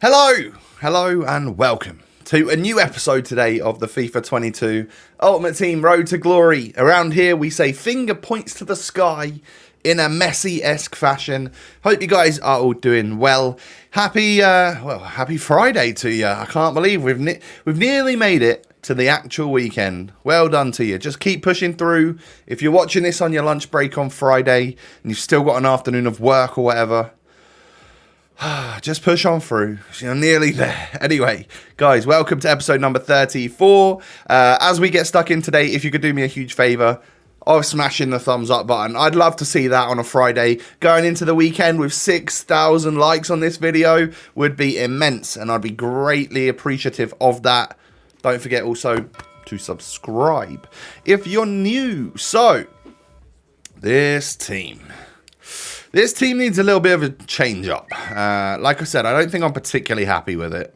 Hello and welcome to a new episode today of the FIFA 22 Ultimate Team Road to Glory. Around here we say finger points to the sky in a Messi-esque fashion. Hope you guys are all doing well. Happy Friday to you. I can't believe we've nearly made it to the actual weekend. Well done to you. Just keep pushing through. If you're watching this on your lunch break on Friday and you've still got an afternoon of work or whatever, just push on through. You're nearly there. Anyway, guys, welcome to episode number 34. As we get stuck in today, if you could do me a huge favour of smashing the thumbs up button. I'd love to see that on a Friday. Going into the weekend with 6,000 likes on this video would be immense, and I'd be greatly appreciative of that. Don't forget also to subscribe if you're new. So, this team needs a little bit of a change up. Like I said, I don't think I'm particularly happy with it.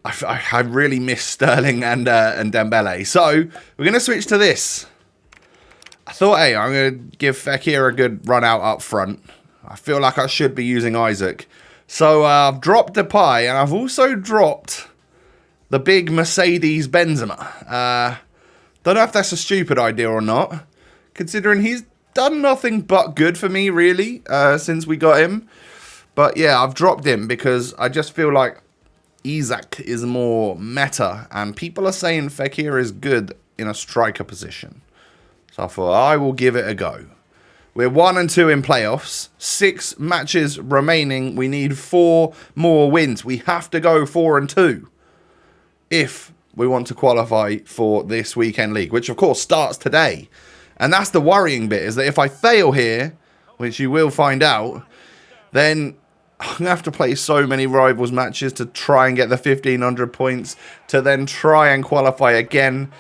I really miss Sterling and Dembele. So, we're going to switch to this. I thought, hey, I'm going to give Fekir a good run out up front. I feel like I should be using Isaac. So, I've dropped Depay, and I've also dropped the big Mercedes Benzema. Don't know if that's a stupid idea or not, considering he's done nothing but good for me, really, since we got him. But yeah, I've dropped him because I just feel like Isaac is more meta, and people are saying Fekir is good in a striker position. So I thought I will give it a go. We're 1-2 in playoffs, 6 matches remaining. We need 4 more wins. We have to go 4-2 if we want to qualify for this weekend league, which of course starts today. And that's the worrying bit, is that if I fail here, which you will find out, then I'm going to have to play so many rivals matches to try and get the 1,500 points, to then try and qualify again.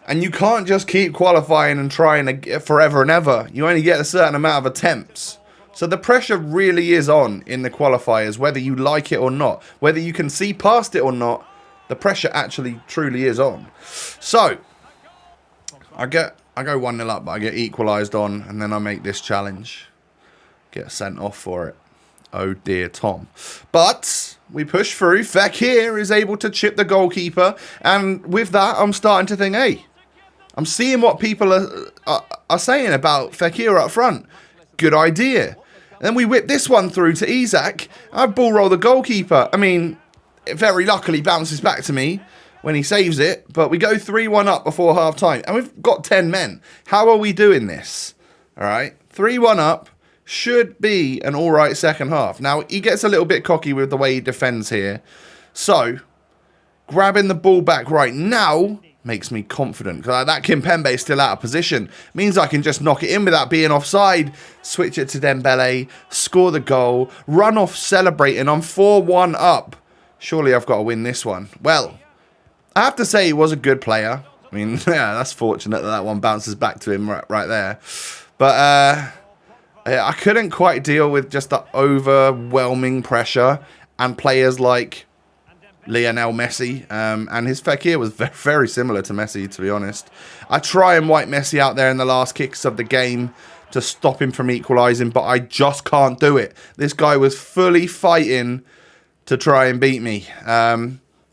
And you can't just keep qualifying and trying forever and ever. You only get a certain amount of attempts. So the pressure really is on in the qualifiers, whether you like it or not. Whether you can see past it or not, the pressure actually truly is on. So, I go 1-0 up, but I get equalised on, and then I make this challenge. Get sent off for it. Oh dear, Tom. But we push through. Fekir is able to chip the goalkeeper, and with that, I'm starting to think, hey, I'm seeing what people are saying about Fekir up front. Good idea. And then we whip this one through to Isaac. I ball roll the goalkeeper. I mean, it very luckily bounces back to me when he saves it, but we go 3-1 up before half time, and we've got 10 men. How are we doing this? All right, 3-1 up should be an all right second half. Now, he gets a little bit cocky with the way he defends here, so grabbing the ball back right now makes me confident, because that Kimpembe is still out of position. Means I can just knock it in without being offside, switch it to Dembele, score the goal, run off celebrating. I'm 4-1 up. Surely I've got to win this one. Well, I have to say he was a good player. I mean, yeah, that's fortunate that one bounces back to him right there. But I couldn't quite deal with just the overwhelming pressure and players like Lionel Messi. And his Fekir was very similar to Messi, to be honest. I try and wipe Messi out there in the last kicks of the game to stop him from equalising, but I just can't do it. This guy was fully fighting to try and beat me.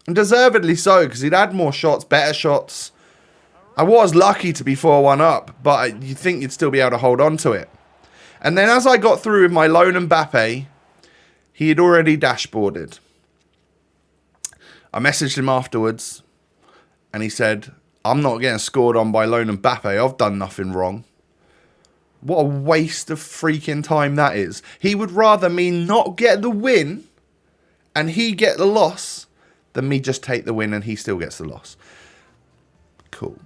And deservedly so, because he'd had more shots, better shots. I was lucky to be 4-1 up, but you'd think you'd still be able to hold on to it. And then as I got through with my lone Mbappe, he had already dashboarded. I messaged him afterwards, and he said, I'm not getting scored on by lone Mbappe. I've done nothing wrong. What a waste of freaking time that is. He would rather me not get the win and he get the loss than me just take the win and he still gets the loss. Cool.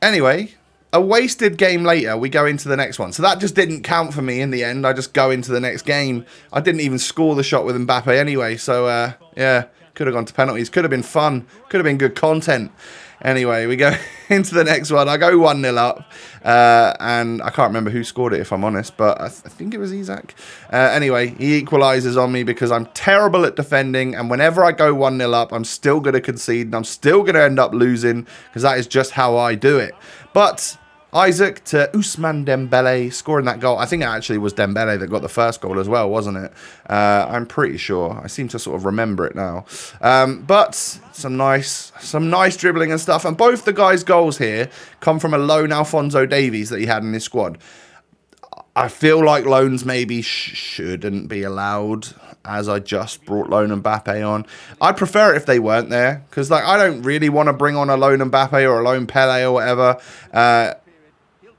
Anyway, a wasted game later, we go into the next one. So that just didn't count for me in the end. I just go into the next game. I didn't even score the shot with Mbappe anyway. So, yeah, could have gone to penalties. Could have been fun. Could have been good content. Anyway, we go into the next one. I go 1-0 up, and I can't remember who scored it, if I'm honest, but I think it was Isaac. Anyway, he equalises on me because I'm terrible at defending, and whenever I go 1-0 up, I'm still going to concede, and I'm still going to end up losing, because that is just how I do it. But Isaac to Ousmane Dembele, scoring that goal. I think it actually was Dembele that got the first goal as well, wasn't it? I'm pretty sure. I seem to sort of remember it now. But some nice dribbling and stuff. And both the guys' goals here come from a lone Alphonso Davies that he had in his squad. I feel like loans maybe shouldn't be allowed, as I just brought lone Mbappe on. I'd prefer it if they weren't there, because like I don't really want to bring on a lone Mbappe or a lone Pele or whatever.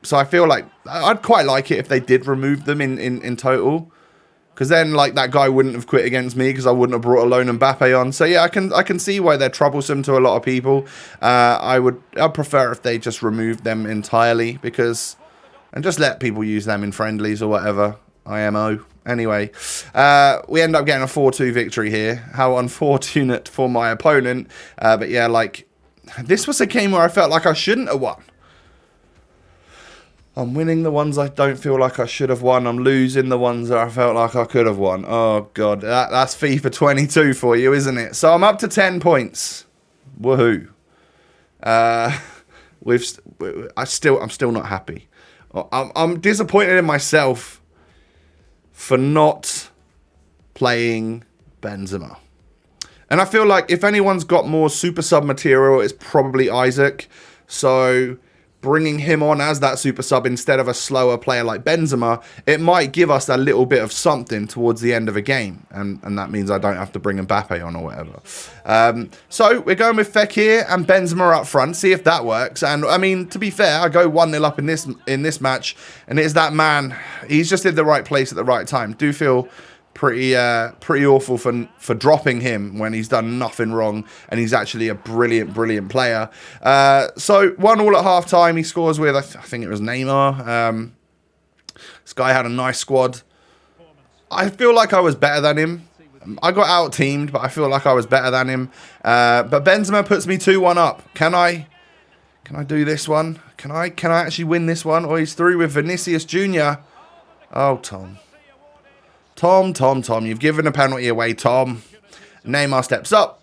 So I feel like I'd quite like it if they did remove them in total. Because then like that guy wouldn't have quit against me because I wouldn't have brought a lone Mbappe on. So yeah, I can see why they're troublesome to a lot of people. I'd prefer if they just removed them entirely and just let people use them in friendlies or whatever. IMO. Anyway, we end up getting a 4-2 victory here. How unfortunate for my opponent. But yeah, like this was a game where I felt like I shouldn't have won. I'm winning the ones I don't feel like I should have won. I'm losing the ones that I felt like I could have won. Oh, God. That's FIFA 22 for you, isn't it? So I'm up to 10 points. Woohoo. I'm still not happy. I'm disappointed in myself for not playing Benzema. And I feel like if anyone's got more super sub material, it's probably Isaac. So bringing him on as that super sub instead of a slower player like Benzema, it might give us a little bit of something towards the end of a game. And that means I don't have to bring Mbappe on or whatever. So we're going with Fekir and Benzema up front, see if that works. And I mean, to be fair, I go 1-0 up in this match, and it's that man. He's just in the right place at the right time. Do feel pretty awful for dropping him when he's done nothing wrong, and he's actually a brilliant player. So 1-1 at half time. He scores with I think it was Neymar. This guy had a nice squad. I feel like I was better than him. I got out teamed, but I feel like I was better than him. But Benzema puts me 2-1 up. Can I do this one? Can I actually win this one? Or he's through with Vinicius Jr. Oh, Tom, you've given a penalty away, Tom. Neymar steps up,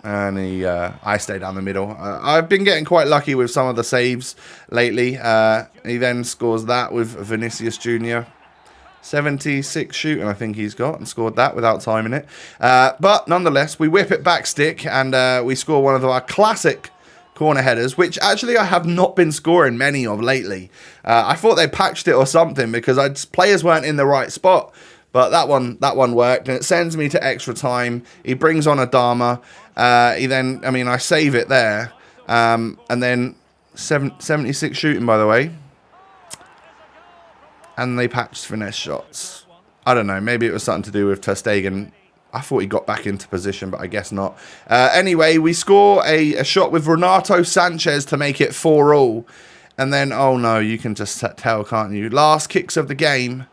and I stay down the middle. I've been getting quite lucky with some of the saves lately. He then scores that with Vinicius Jr. 76 shooting, I think he's got, and scored that without timing it. But nonetheless, we whip it back stick, and we score one of our classic corner headers, which actually I have not been scoring many of lately. I thought they patched it or something because players weren't in the right spot. But that one worked, and it sends me to extra time. He brings on Adama. I save it there. And then 76 shooting, by the way. And they patched finesse shots. I don't know, maybe it was something to do with Ter Stegen. I thought he got back into position, but I guess not. Anyway, we score a shot with Renato Sanchez to make it 4-4. And then, oh no, you can just tell, can't you? Last kicks of the game.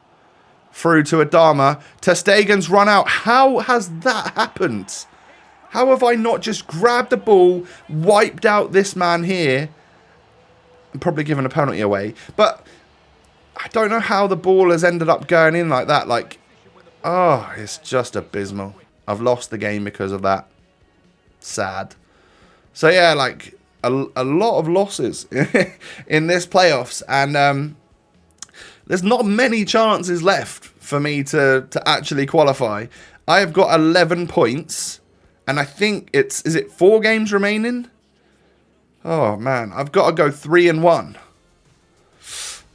Through to Adama. Ter Stegen's run out. How has that happened? How have I not just grabbed the ball, wiped out this man here, and probably given a penalty away? But I don't know how the ball has ended up going in like that. Like, oh, it's just abysmal. I've lost the game because of that. Sad. So yeah, like a lot of losses in this playoffs, and there's not many chances left for me to actually qualify. I have got 11 points, and I think is it 4 games remaining? Oh man, I've got to go 3-1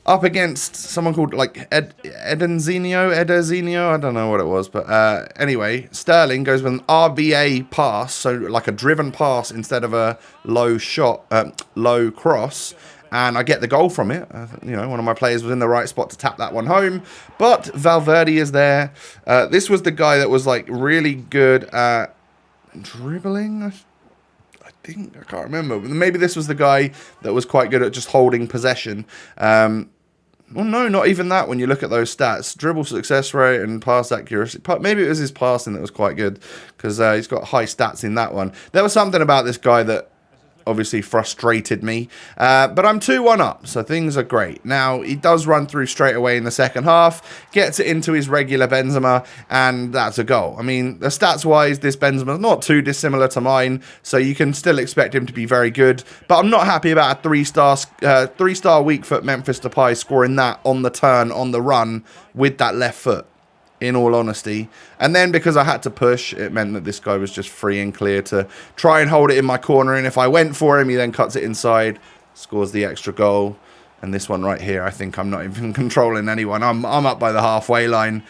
up against someone called like Ederzinho. I don't know what it was, but anyway, Sterling goes with an RBA pass, so like a driven pass instead of a low cross. And I get the goal from it. One of my players was in the right spot to tap that one home. But Valverde is there. This was the guy that was like really good at dribbling. I think. I can't remember. Maybe this was the guy that was quite good at just holding possession. Well, no, not even that when you look at those stats. Dribble success rate and pass accuracy. Maybe it was his passing that was quite good because he's got high stats in that one. There was something about this guy that obviously frustrated me. But I'm 2-1 up, so things are great. Now, he does run through straight away in the second half, gets it into his regular Benzema, and that's a goal. I mean, the stats-wise, this Benzema is not too dissimilar to mine, so you can still expect him to be very good. But I'm not happy about a three-star weak foot Memphis Depay scoring that on the turn, on the run, with that left foot, in all honesty. And then because I had to push, it meant that this guy was just free and clear to try and hold it in my corner. And if I went for him, he then cuts it inside, scores the extra goal. And this one right here, I think I'm not even controlling anyone. I'm up by the halfway line,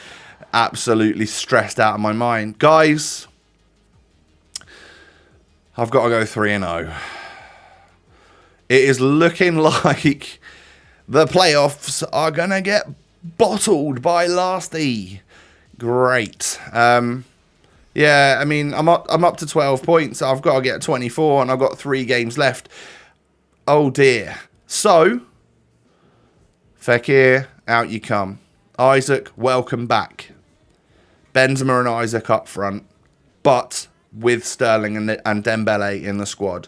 absolutely stressed out of my mind. Guys, I've got to go 3-0. It is looking like the playoffs are going to get bottled by Lasty. Great. Yeah, I mean, I'm up to 12 points. I've got to get 24, and I've got 3 games left. Oh, dear. So, Fekir, out you come. Isaac, welcome back. Benzema and Isaac up front, but with Sterling and Dembele in the squad.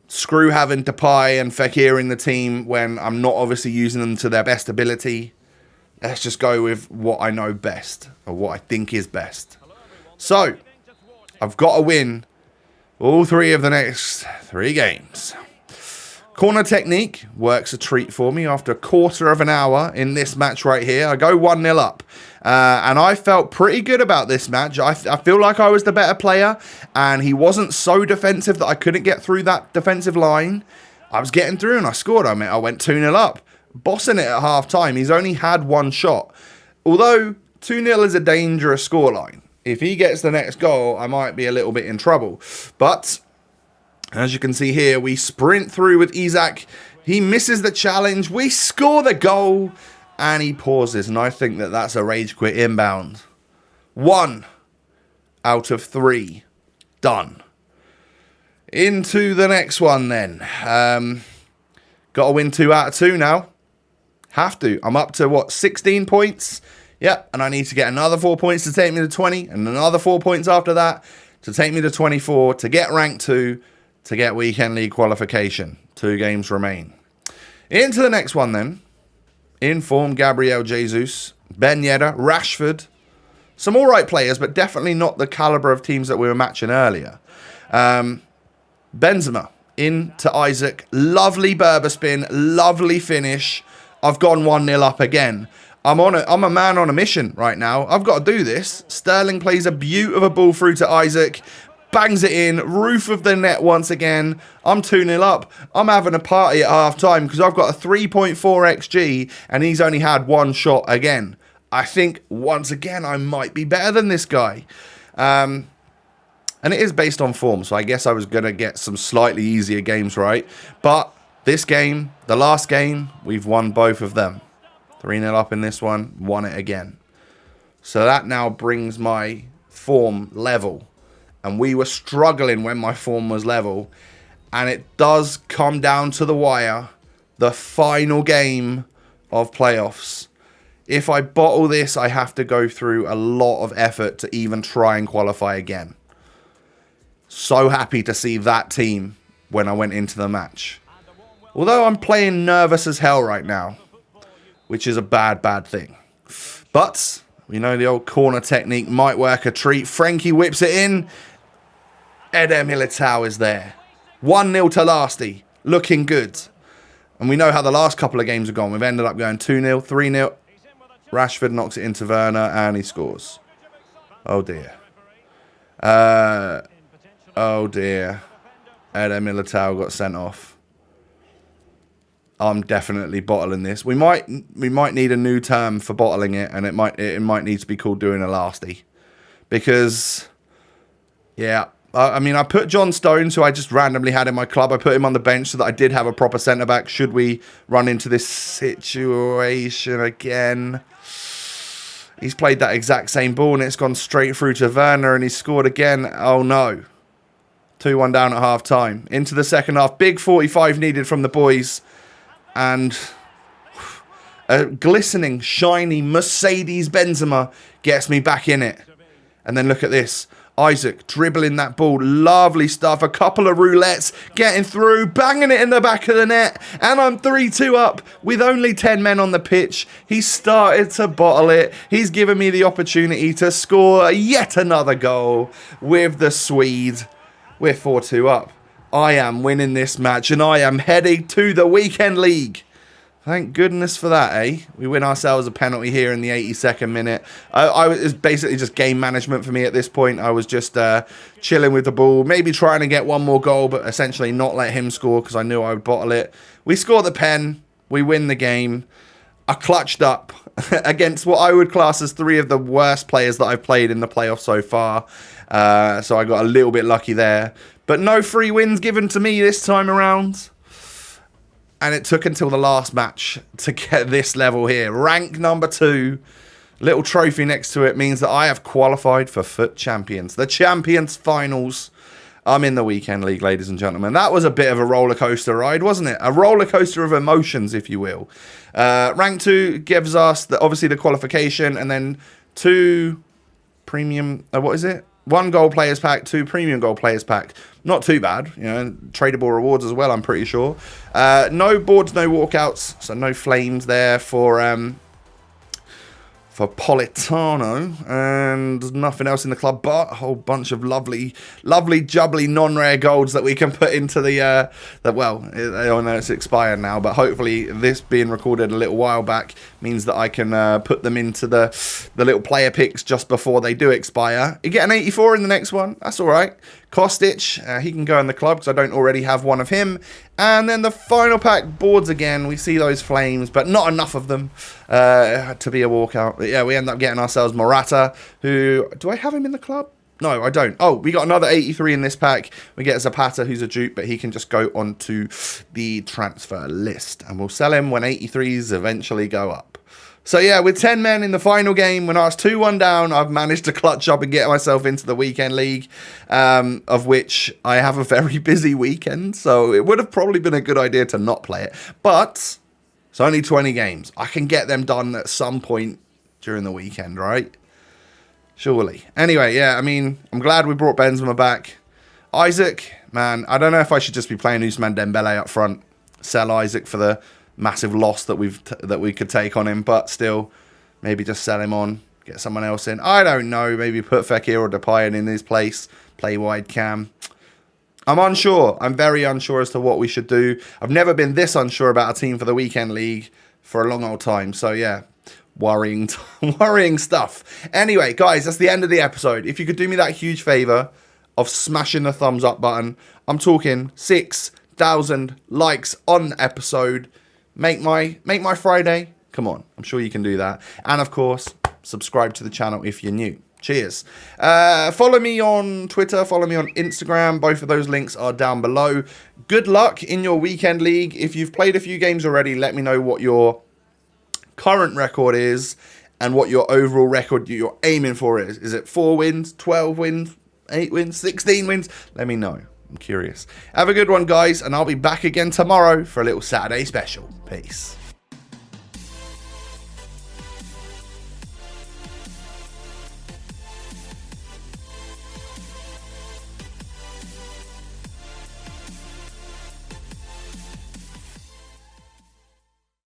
Screw having Depay and Fekir in the team when I'm not obviously using them to their best ability. Let's just go with what I know best, or what I think is best. So, I've got to win all 3 of the next 3 games. Corner technique works a treat for me after a quarter of an hour in this match right here. I go 1-0 up. And I felt pretty good about this match. I feel like I was the better player, and he wasn't so defensive that I couldn't get through that defensive line. I was getting through and I scored. I went 2-0 up. Bossing it at half time. He's only had 1 shot. Although 2-0 is a dangerous scoreline. If he gets the next goal, I might be a little bit in trouble. But as you can see here, we sprint through with Isaac. He misses the challenge. We score the goal. And he pauses. And I think that that's a rage quit inbound. 1 out of 3. Done. Into the next one then. Got to win 2 out of 2 now. Have to. I'm up to, what, 16 points? Yep. And I need to get another 4 points to take me to 20. And another 4 points after that to take me to 24. To get rank 2. To get weekend league qualification. 2 games remain. Into the next one then. In form, Gabriel Jesus, Ben Yedder, Rashford. Some alright players, but definitely not the calibre of teams that we were matching earlier. Benzema into Isaac. Lovely Berber spin. Lovely finish. I've gone 1-0 up again. I'm a man on a mission right now. I've got to do this. Sterling plays a beaut of a ball through to Isaac. Bangs it in. Roof of the net once again. I'm 2-0 up. I'm having a party at half time because I've got a 3.4 XG and he's only had 1 shot again. I think, once again, I might be better than this guy. And it is based on form, so I guess I was going to get some slightly easier games right. But this game, the last game, we've won both of them. 3-0 up in this one, won it again. So that now brings my form level. And we were struggling when my form was level. And it does come down to the wire. The final game of playoffs. If I bottle this, I have to go through a lot of effort to even try and qualify again. So happy to see that team when I went into the match. Although I'm playing nervous as hell right now. Which is a bad thing. But we know the old corner technique might work a treat. Frankie whips it in. Eder Militao is there. 1-0 to Lasty. Looking good. And we know how the last couple of games have gone. We've ended up going 2-0, 3-0. Rashford knocks it into Werner and he scores. Oh dear. Oh dear. Eder Militao got sent off. I'm definitely bottling this. We might need a new term for bottling it, and it might need to be called doing a Lasty. Because, yeah, I mean, I put John Stones, who I just randomly had in my club. I put him on the bench so that I did have a proper centre-back should we run into this situation again. He's played that exact same ball, and it's gone straight through to Werner, and he's scored again. Oh, no. 2-1 down at half-time. Into the second half. Big 45 needed from the boys. And a glistening, shiny Mercedes Benzema gets me back in it. And then look at this. Isaac dribbling that ball. Lovely stuff. A couple of roulettes. Getting through. Banging it in the back of the net. And I'm 3-2 up with only 10 men on the pitch. He's started to bottle it. He's given me the opportunity to score yet another goal with the Swede. We're 4-2 up. I am winning this match and I am heading to the weekend league. Thank goodness for that, eh? We win ourselves a penalty here in the 82nd minute. It was basically just game management for me at this point. I was just chilling with the ball, maybe trying to get one more goal, but essentially not let him score because I knew I would bottle it. We score the pen. We win the game. I clutched up against what I would class as 3 of the worst players that I've played in the playoffs so far. So I got a little bit lucky there. But no free wins given to me this time around. And it took until the last match to get this level here. Rank number 2. Little trophy next to it means that I have qualified for FUT Champions. The Champions Finals. I'm in the weekend league, ladies and gentlemen. That was a bit of a roller coaster ride, wasn't it? A roller coaster of emotions, if you will. Rank 2 gives us, obviously, the qualification. And then 2 premium... what is it? 1 gold players pack, 2 premium gold players pack. Not too bad, you know, tradable rewards as well, I'm pretty sure. No boards, no walkouts, so no flames there for Politano, and nothing else in the club but a whole bunch of lovely jubbly non-rare golds that we can put into the well, I know it's expired now, but hopefully this being recorded a little while back means that I can put them into the little player picks just before they do expire. You get an 84 in the next one, that's all right. Kostic, he can go in the club because I don't already have one of him. And then the final pack, boards again. We see those flames, but not enough of them to be a walkout. But yeah, we end up getting ourselves Morata, who... Do I have him in the club? No, I don't. Oh, we got another 83 in this pack. We get Zapata, who's a dupe, but he can just go onto the transfer list. And we'll sell him when 83s eventually go up. So yeah, with 10 men in the final game, when I was 2-1 down, I've managed to clutch up and get myself into the weekend league, of which I have a very busy weekend, so it would have probably been a good idea to not play it. But it's only 20 games. I can get them done at some point during the weekend, right? Surely. Anyway, yeah, I mean, I'm glad we brought Benzema back. Isaac, man, I don't know if I should just be playing Ousmane Dembele up front. Sell Isaac for the massive loss that we could take on him, but still, maybe just sell him on, get someone else in. I don't know, maybe put Fekir or Depay in his place, play wide cam. I'm unsure. I'm very unsure as to what we should do. I've never been this unsure about a team for the weekend league for a long old time. So yeah, worrying stuff. Anyway, guys, that's the end of the episode. If you could do me that huge favor of smashing the thumbs up button, I'm talking 6,000 likes on the episode. Make my Friday. Come on, I'm sure you can do that. And of course, subscribe to the channel if you're new. Cheers. Follow me on Twitter, follow me on Instagram. Both of those links are down below. Good luck in your weekend league. If you've played a few games already, let me know what your current record is and what your overall record you're aiming for is. Is it 4 wins, 12 wins, 8 wins, 16 wins? Let me know. I'm curious. Have a good one, guys, and I'll be back again tomorrow for a little Saturday special. Peace.